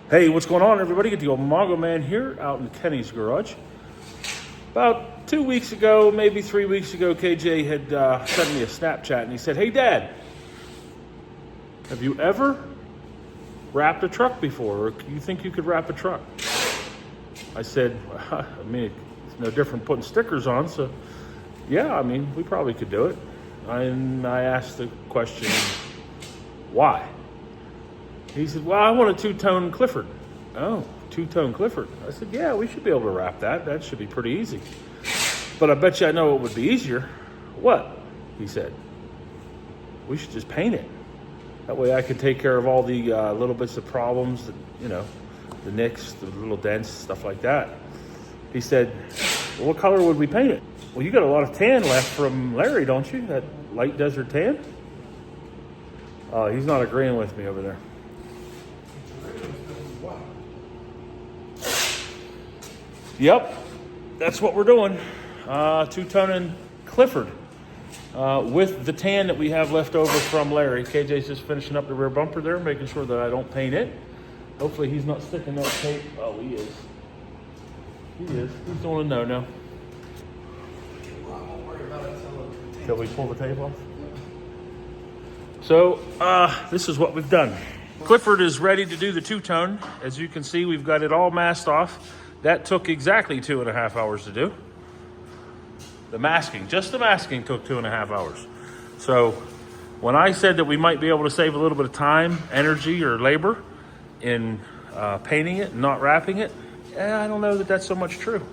Hey, what's going on, everybody? Get the old Mongo Man here out in Kenny's garage. About 2 weeks ago, maybe 3 weeks ago, KJ had sent me a Snapchat and he said, "Hey, Dad, have you ever wrapped a truck before? Or you think you could wrap a truck?" I said, I mean, it's no different putting stickers on, so yeah, I mean, we probably could do it. And I asked the question, why? He said, "Well, I want a two-tone Clifford." "Oh, two-tone Clifford." I said, "Yeah, we should be able to wrap that. That should be pretty easy." "But I bet you I know what would be easier." "What?" he said. "We should just paint it. That way I can take care of all the little bits of problems, that, the nicks, the little dents, stuff like that." He said, "Well, what color would we paint it?" "Well, you got a lot of tan left from Larry, don't you? That light desert tan?" He's not agreeing with me over there. Yep, that's what we're doing. Two-toning Clifford with the tan that we have left over from Larry. KJ's just finishing up the rear bumper there, making sure that I don't paint it. Hopefully he's not sticking that tape. Oh, he is. He is. He's doing a no-no. Shall we pull the tape off? So, this is what we've done. Clifford is ready to do the two-tone. As you can see, we've got it all masked off. That took exactly 2.5 hours to do. The masking, just the masking took 2.5 hours. So when I said that we might be able to save a little bit of time, energy, or labor in painting it and not wrapping it, I don't know that that's so much true.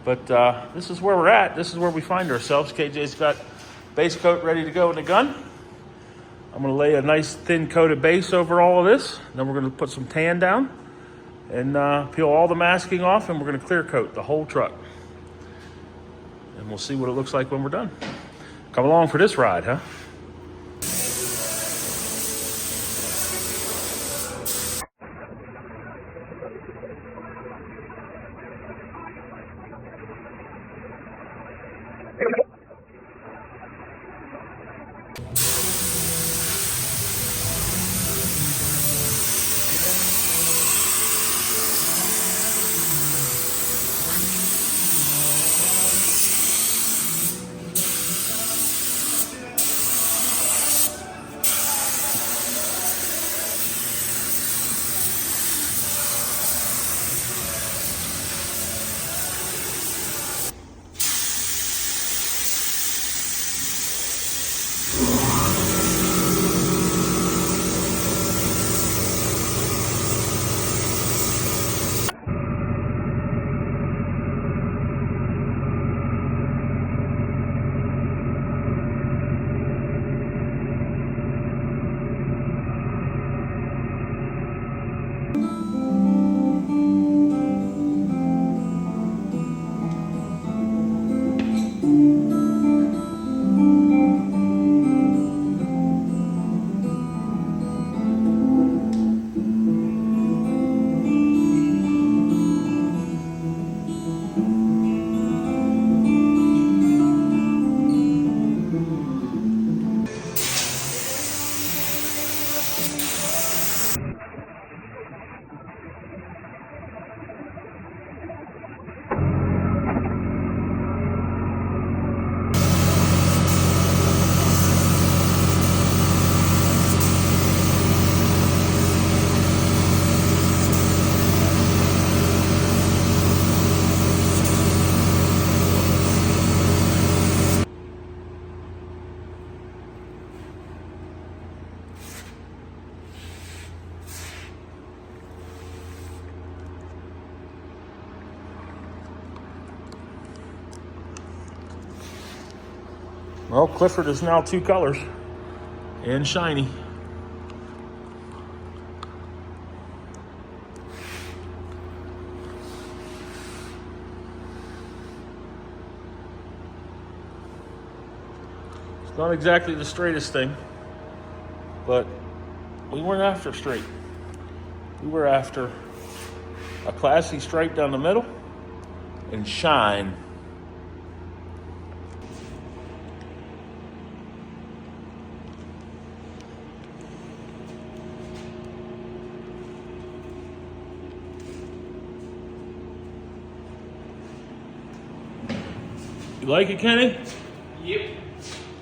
But this is where we're at. This is where we find ourselves. KJ's got base coat ready to go in the gun. I'm gonna lay a nice thin coat of base over all of this. Then we're gonna put some tan down and peel all the masking off, and we're gonna clear coat the whole truck. And we'll see what it looks like when we're done. Come along for this ride, huh? Well, Clifford is now two colors and shiny. It's not exactly the straightest thing, but we weren't after straight. We were after a classy stripe down the middle and shine. You like it, Kenny? Yep.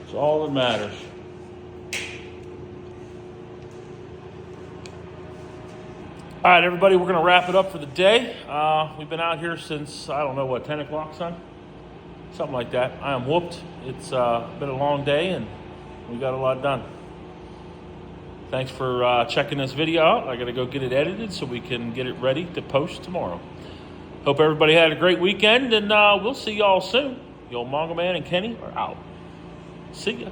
It's all that matters. All right, everybody, we're going to wrap it up for the day. We've been out here since, I don't know, what, 10 o'clock, son? Something like that. I am whooped. It's been a long day, and we got a lot done. Thanks for checking this video out. I got to go get it edited so we can get it ready to post tomorrow. Hope everybody had a great weekend, and we'll see y'all soon. The old Mongo Man and Kenny are out. See ya.